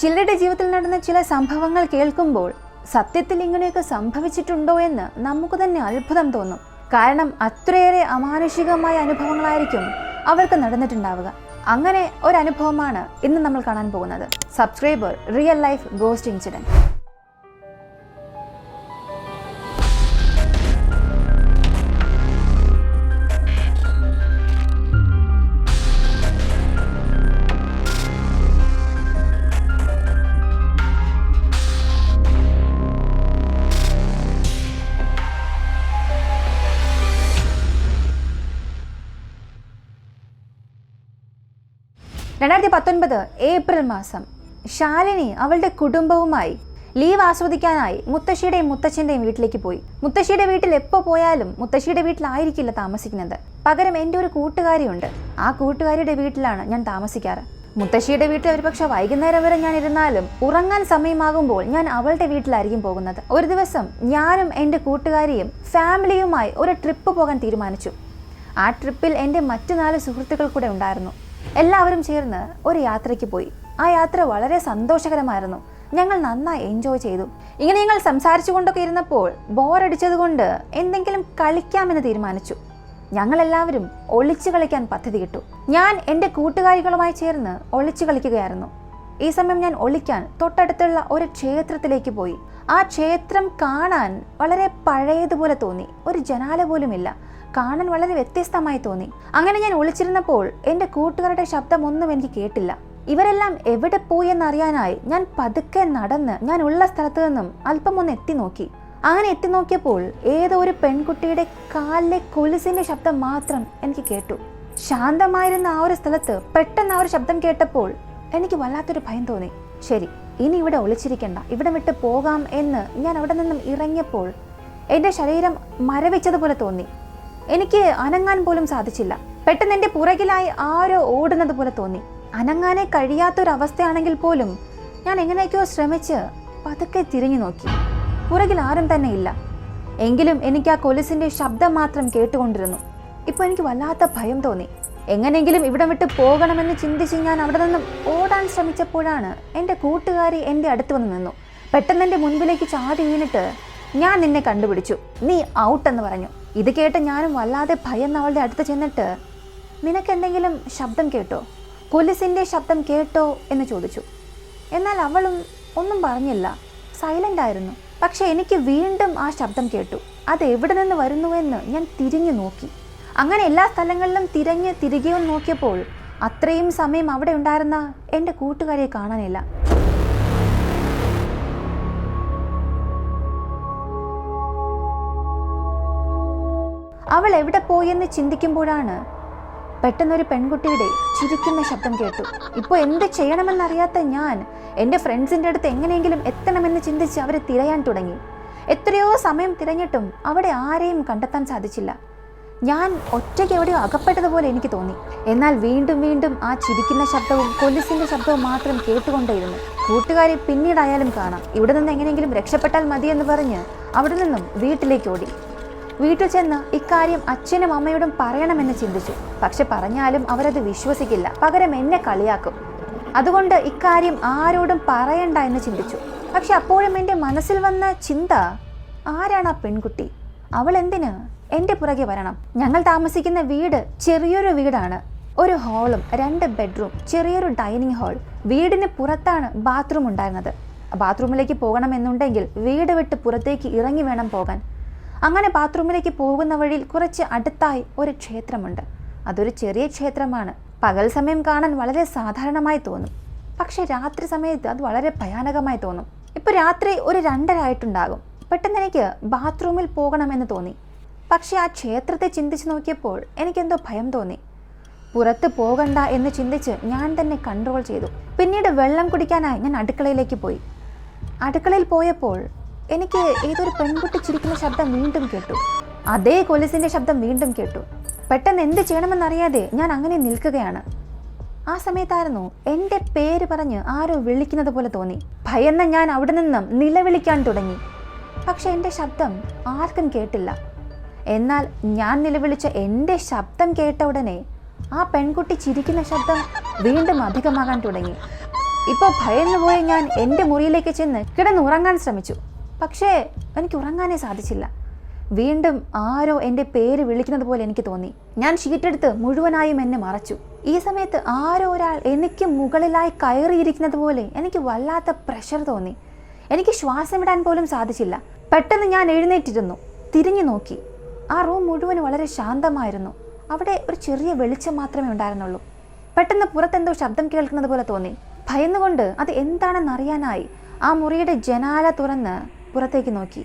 ചിലരുടെ ജീവിതത്തിൽ നടന്ന ചില സംഭവങ്ങൾ കേൾക്കുമ്പോൾ സത്യത്തിൽ ഇങ്ങനെയൊക്കെ സംഭവിച്ചിട്ടുണ്ടോ എന്ന് നമുക്ക് തന്നെ അത്ഭുതം തോന്നും. കാരണം അത്രയേറെ അമാനുഷികമായ അനുഭവങ്ങളായിരിക്കും അവർക്ക് നടന്നിട്ടുണ്ടാവുക. അങ്ങനെ ഒരു അനുഭവമാണ് ഇന്ന് നമ്മൾ കാണാൻ പോകുന്നത്. Subscriber real life ghost incident. April മാസം ശാലിനി അവളുടെ കുടുംബവുമായി ലീവ് ആസ്വദിക്കാനായി മുത്തശ്ശിയുടെയും മുത്തച്ഛൻ്റെയും വീട്ടിലേക്ക് പോയി. മുത്തശ്ശിയുടെ വീട്ടിൽ എപ്പോൾ പോയാലും മുത്തശ്ശിയുടെ വീട്ടിലായിരിക്കില്ല താമസിക്കുന്നത്. പകരം എൻ്റെ ഒരു കൂട്ടുകാരിയുണ്ട്. ആ കൂട്ടുകാരിയുടെ വീട്ടിലാണ് ഞാൻ താമസിക്കാറ്. മുത്തശ്ശിയുടെ വീട്ടിൽ ഒരുപക്ഷെ വൈകുന്നേരം വരെ ഞാൻ ഇരുന്നാലും ഉറങ്ങാൻ സമയമാകുമ്പോൾ ഞാൻ അവളുടെ വീട്ടിലായിരിക്കും പോകുന്നത്. ഒരു ദിവസം ഞാനും എൻ്റെ കൂട്ടുകാരിയും ഫാമിലിയുമായി ഒരു ട്രിപ്പ് പോകാൻ തീരുമാനിച്ചു. ആ ട്രിപ്പിൽ എൻ്റെ മറ്റു 4 സുഹൃത്തുക്കൾ കൂടെ ഉണ്ടായിരുന്നു. എല്ലാവരും ചേർന്ന് ഒരു യാത്രയ്ക്ക് പോയി. ആ യാത്ര വളരെ സന്തോഷകരമായിരുന്നു. ഞങ്ങൾ നന്നായി എൻജോയ് ചെയ്തു. ഇങ്ങനെ ഞങ്ങൾ സംസാരിച്ചു കൊണ്ടൊക്കെ ഇരുന്നപ്പോൾ ബോറടിച്ചത് കൊണ്ട് എന്തെങ്കിലും കളിക്കാമെന്ന് തീരുമാനിച്ചു. ഞങ്ങളെല്ലാവരും ഒളിച്ചു കളിക്കാൻ പദ്ധതിയിട്ടു. ഞാൻ എൻ്റെ കൂട്ടുകാരികളുമായി ചേർന്ന് ഒളിച്ചു കളിക്കുകയായിരുന്നു. ഈ സമയം ഞാൻ ഒളിക്കാൻ തൊട്ടടുത്തുള്ള ഒരു ക്ഷേത്രത്തിലേക്ക് പോയി. ആ ക്ഷേത്രം കാണാൻ വളരെ പഴയതുപോലെ തോന്നി. ഒരു ജനാല പോലുമില്ല. കാണാൻ വളരെ വ്യത്യസ്തമായി തോന്നി. അങ്ങനെ ഞാൻ ഒളിച്ചിരുന്നപ്പോൾ എൻ്റെ കൂട്ടുകാരുടെ ശബ്ദമൊന്നും എനിക്ക് കേട്ടില്ല. ഇവരെല്ലാം എവിടെ പോയി എന്നറിയാനായി ഞാൻ പതുക്കെ നടന്ന് ഞാൻ ഉള്ള സ്ഥലത്ത് നിന്നും അല്പം ഒന്ന് എത്തി നോക്കി. അങ്ങനെ എത്തി നോക്കിയപ്പോൾ ഏതോ ഒരു പെൺകുട്ടിയുടെ കാലിലെ കൊലുസിന്റെ ശബ്ദം മാത്രം എനിക്ക് കേട്ടു. ശാന്തമായിരുന്ന ആ ഒരു സ്ഥലത്ത് പെട്ടെന്ന് ആ ഒരു ശബ്ദം കേട്ടപ്പോൾ എനിക്ക് വല്ലാത്തൊരു ഭയം തോന്നി. ശരി, ഇനി ഇവിടെ ഒളിച്ചിരിക്കണ്ട, ഇവിടെ വിട്ട് പോകാം എന്ന് ഞാൻ അവിടെ നിന്നും ഇറങ്ങിയപ്പോൾ എൻ്റെ ശരീരം മരവിച്ചതുപോലെ തോന്നി. എനിക്ക് അനങ്ങാൻ പോലും സാധിച്ചില്ല. പെട്ടെന്ന് എൻ്റെ പുറകിലായി ആരോ ഓടുന്നത് പോലെ തോന്നി. അനങ്ങാനേ കഴിയാത്തൊരവസ്ഥയാണെങ്കിൽ പോലും ഞാൻ എങ്ങനെയൊക്കെയോ ശ്രമിച്ച് പതുക്കെ തിരിഞ്ഞു നോക്കി. പുറകിൽ ആരും തന്നെ ഇല്ല. എങ്കിലും എനിക്ക് ആ കൊലുസിൻ്റെ ശബ്ദം മാത്രം കേട്ടുകൊണ്ടിരുന്നു. ഇപ്പോൾ എനിക്ക് വല്ലാത്ത ഭയം തോന്നി. എങ്ങനെയെങ്കിലും ഇവിടെ വിട്ട് പോകണമെന്ന് ചിന്തിച്ച് ഞാൻ അവിടെ നിന്നും ഓടാൻ ശ്രമിച്ചപ്പോഴാണ് എൻ്റെ കൂട്ടുകാരി എൻ്റെ അടുത്ത് വന്ന് നിന്നു. പെട്ടെന്ന് എൻ്റെ മുൻപിലേക്ക് ചാടി വീണിട്ട് ഞാൻ നിന്നെ കണ്ടുപിടിച്ചു, നീ ഔട്ട് എന്ന് പറഞ്ഞു. ഇത് കേട്ട് ഞാനും വല്ലാതെ ഭയന്ന് അവളുടെ അടുത്ത് ചെന്നിട്ട് നിനക്കെന്തെങ്കിലും ശബ്ദം കേട്ടോ, കൊലുസിൻ്റെ ശബ്ദം കേട്ടോ എന്ന് ചോദിച്ചു. എന്നാൽ അവളും ഒന്നും പറഞ്ഞില്ല, സൈലൻ്റ് ആയിരുന്നു. പക്ഷെ എനിക്ക് വീണ്ടും ആ ശബ്ദം കേട്ടു. അത് എവിടെ നിന്ന് വരുന്നുവെന്ന് ഞാൻ തിരിഞ്ഞു നോക്കി. അങ്ങനെ എല്ലാ സ്ഥലങ്ങളിലും തിരികെ നോക്കിയപ്പോൾ അത്രയും സമയം അവിടെ ഉണ്ടായിരുന്ന എൻ്റെ കൂട്ടുകാരിയെ കാണാനില്ല. അവൾ എവിടെ പോയെന്ന് ചിന്തിക്കുമ്പോഴാണ് പെട്ടെന്നൊരു പെൺകുട്ടിയുടെ ചിരിക്കുന്ന ശബ്ദം കേട്ടു. ഇപ്പോൾ എന്ത് ചെയ്യണമെന്നറിയാത്ത ഞാൻ എൻ്റെ ഫ്രണ്ട്സിൻ്റെ അടുത്ത് എങ്ങനെയെങ്കിലും എത്തണമെന്ന് ചിന്തിച്ച് അവരെ തിരയാൻ തുടങ്ങി. എത്രയോ സമയം തിരഞ്ഞിട്ടും അവിടെ ആരെയും കണ്ടെത്താൻ സാധിച്ചില്ല. ഞാൻ ഒറ്റയ്ക്ക് എവിടെയോ അകപ്പെട്ടതുപോലെ എനിക്ക് തോന്നി. എന്നാൽ വീണ്ടും ആ ചിരിക്കുന്ന ശബ്ദവും കൊലുസിൻ്റെ ശബ്ദവും മാത്രം കേട്ടുകൊണ്ടേയിരുന്നു. കൂട്ടുകാരി പിന്നീടായാലും കാണാം. ഇവിടെ നിന്ന് എങ്ങനെയെങ്കിലും രക്ഷപ്പെട്ടാൽ മതിയെന്ന് പറഞ്ഞ് അവിടെ നിന്നും വീട്ടിലേക്ക് ഓടി. വീട്ടിൽ ചെന്ന് ഇക്കാര്യം അച്ഛനും അമ്മയോടും പറയണമെന്ന് ചിന്തിച്ചു. പക്ഷെ പറഞ്ഞാലും അവരത് വിശ്വസിക്കില്ല, പകരം എന്നെ കളിയാക്കും. അതുകൊണ്ട് ഇക്കാര്യം ആരോടും പറയണ്ട എന്ന് ചിന്തിച്ചു. പക്ഷെ അപ്പോഴും എൻ്റെ മനസ്സിൽ വന്ന ചിന്ത, ആരാണ് ആ പെൺകുട്ടി? അവൾ എന്തിന് എൻ്റെ പുറകെ വരണം? ഞങ്ങൾ താമസിക്കുന്ന വീട് ചെറിയൊരു വീടാണ്. ഒരു ഹാളും 2 ബെഡ്റൂം, ചെറിയൊരു ഡൈനിങ് ഹാൾ. വീടിന് പുറത്താണ് ബാത്റൂം ഉണ്ടായിരുന്നത്. ബാത്റൂമിലേക്ക് പോകണമെന്നുണ്ടെങ്കിൽ വീട് വിട്ട് പുറത്തേക്ക് ഇറങ്ങി വേണം പോകാൻ. അങ്ങനെ ബാത്റൂമിലേക്ക് പോകുന്ന വഴിയിൽ കുറച്ച് അടുത്തായി ഒരു ക്ഷേത്രമുണ്ട്. അതൊരു ചെറിയ ക്ഷേത്രമാണ്. പകൽ സമയം കാണാൻ വളരെ സാധാരണമായി തോന്നും. പക്ഷെ രാത്രി സമയത്ത് അത് വളരെ ഭയാനകമായി തോന്നും. ഇപ്പോൾ രാത്രി ഒരു 2:30 ആയിട്ടുണ്ടാകും. പെട്ടെന്ന് എനിക്ക് ബാത്റൂമിൽ പോകണമെന്ന് തോന്നി. പക്ഷെ ആ ക്ഷേത്രത്തെ ചിന്തിച്ച് നോക്കിയപ്പോൾ എനിക്കെന്തോ ഭയം തോന്നി. പുറത്ത് പോകണ്ട എന്ന് ചിന്തിച്ച് ഞാൻ തന്നെ കൺട്രോൾ ചെയ്തു. പിന്നീട് വെള്ളം കുടിക്കാനായി ഞാൻ അടുക്കളയിലേക്ക് പോയി. അടുക്കളയിൽ പോയപ്പോൾ എനിക്ക് ഏതൊരു പെൺകുട്ടി ചിരിക്കുന്ന ശബ്ദം വീണ്ടും കേട്ടു. അതേ കൊലുസിൻ്റെ ശബ്ദം വീണ്ടും കേട്ടു. പെട്ടെന്ന് എന്ത് ചെയ്യണമെന്നറിയാതെ ഞാൻ അങ്ങനെ നിൽക്കുകയാണ്. ആ സമയത്തായിരുന്നു എൻ്റെ പേര് പറഞ്ഞ് ആരോ വിളിക്കുന്നത് പോലെ തോന്നി. ഭയന്ന ഞാൻ അവിടെ നിന്നും നിലവിളിക്കാൻ തുടങ്ങി. പക്ഷെ എൻ്റെ ശബ്ദം ആർക്കും കേട്ടില്ല. എന്നാൽ ഞാൻ നിലവിളിച്ച എൻ്റെ ശബ്ദം കേട്ട ഉടനെ ആ പെൺകുട്ടി ചിരിക്കുന്ന ശബ്ദം വീണ്ടും അധികമാകാൻ തുടങ്ങി. ഇപ്പോൾ ഭയന്നു പോയ ഞാൻ എൻ്റെ മുറിയിലേക്ക് ചെന്ന് കിടന്നുറങ്ങാൻ ശ്രമിച്ചു. പക്ഷേ എനിക്ക് ഉറങ്ങാനേ സാധിച്ചില്ല. വീണ്ടും ആരോ എൻ്റെ പേര് വിളിക്കുന്നത് പോലെ എനിക്ക് തോന്നി. ഞാൻ ഷീറ്റെടുത്ത് മുഴുവനായും എന്നെ മറച്ചു. ഈ സമയത്ത് ആരോ ഒരാൾ എനിക്ക് മുകളിലായി കയറിയിരിക്കുന്നത് പോലെ എനിക്ക് വല്ലാത്ത പ്രഷർ തോന്നി. എനിക്ക് ശ്വാസം വിടാൻ പോലും സാധിച്ചില്ല. പെട്ടെന്ന് ഞാൻ എഴുന്നേറ്റിരുന്നു, തിരിഞ്ഞു നോക്കി. ആ റൂം മുഴുവൻ വളരെ ശാന്തമായിരുന്നു. അവിടെ ഒരു ചെറിയ വെളിച്ചം മാത്രമേ ഉണ്ടായിരുന്നുള്ളൂ. പെട്ടെന്ന് പുറത്തെന്തോ ശബ്ദം കേൾക്കുന്നത് പോലെ തോന്നി. ഭയന്നുകൊണ്ട് അത് എന്താണെന്നറിയാനായി ആ മുറിയുടെ ജനാല തുറന്ന് പുറത്തേക്ക് നോക്കി.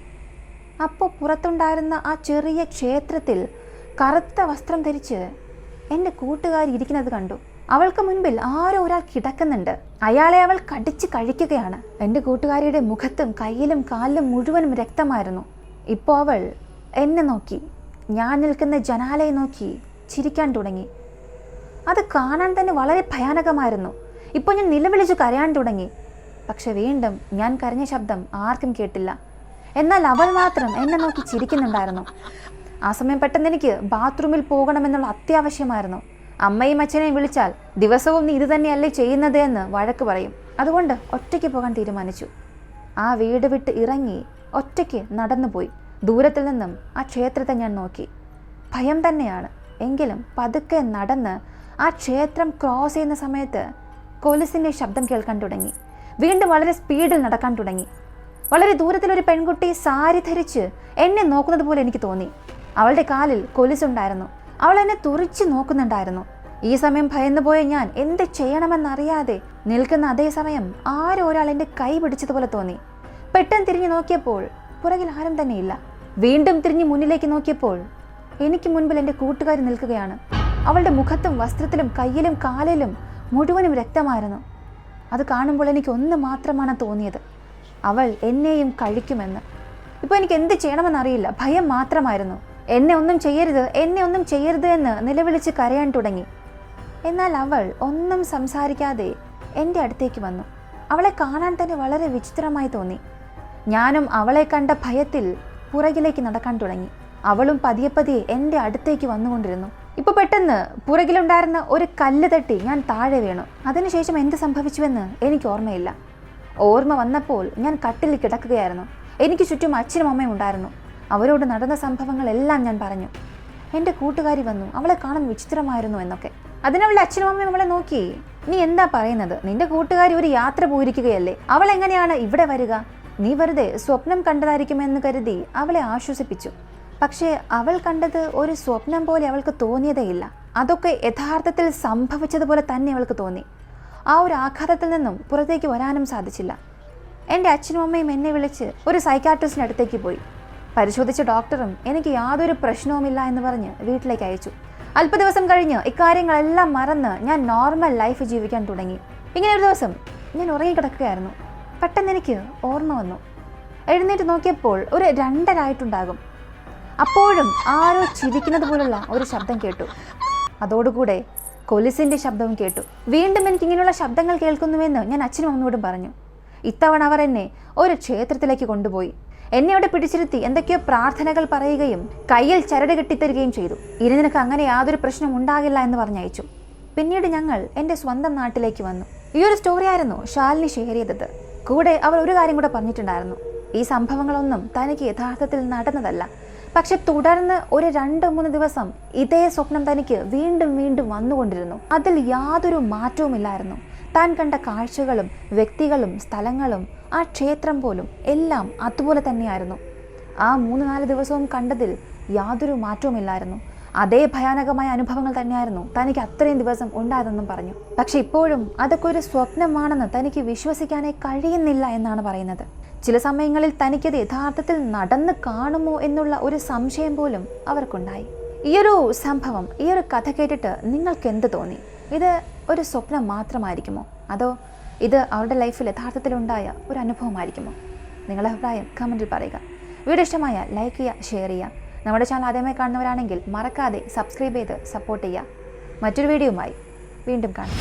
അപ്പോൾ പുറത്തുണ്ടായിരുന്ന ആ ചെറിയ ക്ഷേത്രത്തിൽ കറുത്ത വസ്ത്രം ധരിച്ച് എൻ്റെ കൂട്ടുകാരി ഇരിക്കുന്നത് കണ്ടു. അവൾക്ക് മുൻപിൽ ആരോ ഒരാൾ കിടക്കുന്നുണ്ട്. അയാളെ അവൾ കടിച്ച് കഴിക്കുകയാണ്. എൻ്റെ കൂട്ടുകാരിയുടെ മുഖത്തും കയ്യിലും കാലിലും മുഴുവനും രക്തമായിരുന്നു. ഇപ്പോൾ അവൾ എന്നെ നോക്കി, ഞാൻ നിൽക്കുന്ന ജനാലയെ നോക്കി ചിരിക്കാൻ തുടങ്ങി. അത് കാണാൻ തന്നെ വളരെ ഭയാനകമായിരുന്നു. ഇപ്പോൾ ഞാൻ നിലവിളിച്ചു കരയാൻ തുടങ്ങി. പക്ഷെ വീണ്ടും ഞാൻ കരഞ്ഞ ശബ്ദം ആർക്കും കേട്ടില്ല. എന്നാൽ അവൾ മാത്രം എന്നെ നോക്കി ചിരിക്കുന്നുണ്ടായിരുന്നു. ആ സമയം പെട്ടെന്ന് എനിക്ക് ബാത്റൂമിൽ പോകണമെന്നുള്ള അത്യാവശ്യമായിരുന്നു. അമ്മയും അച്ഛനെയും വിളിച്ചാൽ ദിവസവും നീ ഇത് തന്നെയല്ലേ ചെയ്യുന്നത് എന്ന് വഴക്ക് പറയും. അതുകൊണ്ട് ഒറ്റയ്ക്ക് പോകാൻ തീരുമാനിച്ചു. ആ വീട് വിട്ട് ഇറങ്ങി ഒറ്റയ്ക്ക് നടന്നുപോയി. ദൂരത്തിൽ നിന്നും ആ ക്ഷേത്രത്തെ ഞാൻ നോക്കി. ഭയം തന്നെയാണ്. എങ്കിലും പതുക്കെ നടന്ന് ആ ക്ഷേത്രം ക്രോസ് ചെയ്യുന്ന സമയത്ത് കൊലുസിൻ്റെ ശബ്ദം കേൾക്കാൻ തുടങ്ങി. വീണ്ടും വളരെ സ്പീഡിൽ നടക്കാൻ തുടങ്ങി. വളരെ ദൂരത്തിലൊരു പെൺകുട്ടി സാരി ധരിച്ച് എന്നെ നോക്കുന്നത് പോലെ എനിക്ക് തോന്നി. അവളുടെ കാലിൽ കൊലുസുണ്ടായിരുന്നു. അവൾ എന്നെ തുറിച്ച് നോക്കുന്നുണ്ടായിരുന്നു. ഈ സമയം ഭയന്നുപോയ ഞാൻ എന്ത് ചെയ്യണമെന്നറിയാതെ നിൽക്കുന്ന അതേ സമയം ആരോ ഒരാൾ എൻ്റെ കൈ പിടിച്ചതുപോലെ തോന്നി. പെട്ടെന്ന് തിരിഞ്ഞു നോക്കിയപ്പോൾ പുറകിൽ ആരും തന്നെയില്ല. വീണ്ടും തിരിഞ്ഞ് മുന്നിലേക്ക് നോക്കിയപ്പോൾ എനിക്ക് മുൻപിൽ എൻ്റെ കൂട്ടുകാരി നിൽക്കുകയാണ്. അവളുടെ മുഖത്തും വസ്ത്രത്തിലും കയ്യിലും കാലിലും മുഴുവനും രക്തമായിരുന്നു. അത് കാണുമ്പോൾ എനിക്ക് ഒന്ന് മാത്രമാണ് തോന്നിയത്, അവൾ എന്നെയും കഴിക്കുമെന്ന്. ഇപ്പോൾ എനിക്ക് എന്ത് ചെയ്യണമെന്നറിയില്ല. ഭയം മാത്രമായിരുന്നു. എന്നെ ഒന്നും ചെയ്യരുത് എന്ന് നിലവിളിച്ച് കരയാൻ തുടങ്ങി. എന്നാൽ അവൾ ഒന്നും സംസാരിക്കാതെ എൻ്റെ അടുത്തേക്ക് വന്നു. അവളെ കാണാൻ തന്നെ വളരെ വിചിത്രമായി തോന്നി. ഞാനും അവളെ കണ്ട ഭയത്തിൽ പുറകിലേക്ക് നടക്കാൻ തുടങ്ങി. അവളും പതിയെ പതിയെ എൻ്റെ അടുത്തേക്ക് വന്നുകൊണ്ടിരുന്നു. ഇപ്പോൾ പെട്ടെന്ന് പുറകിലുണ്ടായിരുന്ന ഒരു കല്ല് തട്ടി ഞാൻ താഴെ വീണു. അതിനുശേഷം എന്ത് സംഭവിച്ചുവെന്ന് എനിക്ക് ഓർമ്മയില്ല. ഓർമ്മ വന്നപ്പോൾ ഞാൻ കട്ടിലിൽ കിടക്കുകയായിരുന്നു. എനിക്ക് ചുറ്റും അച്ഛനും അമ്മയും ഉണ്ടായിരുന്നു. അവരോട് നടന്ന സംഭവങ്ങളെല്ലാം ഞാൻ പറഞ്ഞു. എൻ്റെ കൂട്ടുകാരി വന്നു, അവളെ കാണാൻ വിചിത്രമായിരുന്നു എന്നൊക്കെ. അതിനവളുടെ അച്ഛനും അമ്മയും അവളെ നോക്കി, നീ എന്താ പറയുന്നത്? നിന്റെ കൂട്ടുകാരി ഒരു യാത്ര പോയിരിക്കുകയല്ലേ, അവൾ എങ്ങനെയാണ് ഇവിടെ വരിക? നീ വെറുതെ സ്വപ്നം കണ്ടതായിരിക്കുമെന്ന് കരുതി അവളെ ആശ്വസിപ്പിച്ചു. പക്ഷേ അവൾ കണ്ടത് ഒരു സ്വപ്നം പോലെ അവൾക്ക് തോന്നിയതേയില്ല. അതൊക്കെ യഥാർത്ഥത്തിൽ സംഭവിച്ചതുപോലെ തന്നെ അവൾക്ക് തോന്നി. ആ ഒരു ആഘാതത്തിൽ നിന്നും പുറത്തേക്ക് വരാനും സാധിച്ചില്ല. എൻ്റെ അച്ഛനും അമ്മയും എന്നെ വിളിച്ച് ഒരു സൈക്കാട്രിസ്റ്റിൻ്റെ അടുത്തേക്ക് പോയി. പരിശോധിച്ച ഡോക്ടറും എനിക്ക് യാതൊരു പ്രശ്നവുമില്ല എന്ന് പറഞ്ഞ് വീട്ടിലേക്ക് അയച്ചു. അല്പ ദിവസം കഴിഞ്ഞ് ഇക്കാര്യങ്ങളെല്ലാം മറന്ന് ഞാൻ നോർമൽ ലൈഫ് ജീവിക്കാൻ തുടങ്ങി. ഇങ്ങനെ ഒരു ദിവസം ഞാൻ ഉറങ്ങിക്കിടക്കുകയായിരുന്നു. പെട്ടെന്ന് എനിക്ക് ഓർമ്മ വന്നു. എഴുന്നേറ്റ് നോക്കിയപ്പോൾ ഒരു 2:30 അപ്പോഴും ആരോ ചിരിക്കുന്നത് പോലുള്ള ഒരു ശബ്ദം കേട്ടു. അതോടുകൂടെ കൊലുസിൻ്റെ ശബ്ദവും കേട്ടു. വീണ്ടും എനിക്കിങ്ങനെയുള്ള ശബ്ദങ്ങൾ കേൾക്കുന്നുവെന്ന് ഞാൻ അച്ഛനും അമ്മയോടും പറഞ്ഞു. ഇത്തവണ അവർ എന്നെ ഒരു ക്ഷേത്രത്തിലേക്ക് കൊണ്ടുപോയി. എന്നെ അവിടെ പിടിച്ചിരുത്തി എന്തൊക്കെയോ പ്രാർത്ഥനകൾ പറയുകയും കയ്യിൽ ചരട് കെട്ടിത്തരികയും ചെയ്തു. ഇനി നിനക്ക് അങ്ങനെ യാതൊരു പ്രശ്നം ഉണ്ടാകില്ല എന്ന് പറഞ്ഞയച്ചു. പിന്നീട് ഞങ്ങൾ എൻ്റെ സ്വന്തം നാട്ടിലേക്ക് വന്നു. ഈ ഒരു സ്റ്റോറി ആയിരുന്നു ശാലിനി ഷെയർ ചെയ്തത്. കൂടെ അവൾ ഒരു കാര്യം കൂടെ പറഞ്ഞിട്ടുണ്ടായിരുന്നു. ഈ സംഭവങ്ങളൊന്നും തനിക്ക് യഥാർത്ഥത്തിൽ നടന്നതല്ല. പക്ഷെ തുടർന്ന് ഒരു 2-3 ദിവസം ഇതേ സ്വപ്നം തനിക്ക് വീണ്ടും വീണ്ടും വന്നുകൊണ്ടിരുന്നു. അതിൽ യാതൊരു മാറ്റവുമില്ലായിരുന്നു. താൻ കണ്ട കാഴ്ചകളും വ്യക്തികളും സ്ഥലങ്ങളും ആ ക്ഷേത്രം പോലും എല്ലാം അതുപോലെ തന്നെയായിരുന്നു. ആ 3-4 ദിവസവും കണ്ടതിൽ യാതൊരു മാറ്റവുമില്ലായിരുന്നു. അതേ ഭയാനകമായ അനുഭവങ്ങൾ തന്നെയായിരുന്നു തനിക്ക് അത്രയും ദിവസം ഉണ്ടായതെന്നും പറഞ്ഞു. പക്ഷെ ഇപ്പോഴും അതൊക്കെ ഒരു സ്വപ്നമാണെന്ന് തനിക്ക് വിശ്വസിക്കാനേ കഴിയുന്നില്ല എന്നാണ് പറയുന്നത്. ചില സമയങ്ങളിൽ തനിക്കത് യഥാർത്ഥത്തിൽ നടന്ന് കാണുമോ എന്നുള്ള ഒരു സംശയം പോലും അവർക്കുണ്ടായി. ഈയൊരു സംഭവം, ഈ ഒരു കഥ കേട്ടിട്ട് നിങ്ങൾക്ക് എന്ത് തോന്നി? ഇത് ഒരു സ്വപ്നം മാത്രമായിരിക്കുമോ, അതോ ഇത് അവരുടെ ലൈഫിൽ യഥാർത്ഥത്തിലുണ്ടായ ഒരു അനുഭവമായിരിക്കുമോ? നിങ്ങളുടെ അഭിപ്രായം കമൻറ്റിൽ പറയുക. വീഡിയോ ഇഷ്ടമായ ലൈക്ക് ചെയ്യുക, ഷെയർ ചെയ്യുക. നമ്മുടെ ചാനൽ ആദ്യമായി കാണുന്നവരാണെങ്കിൽ മറക്കാതെ സബ്സ്ക്രൈബ് ചെയ്ത് സപ്പോർട്ട് ചെയ്യുക. മറ്റൊരു വീഡിയോയുമായി വീണ്ടും കാണാം.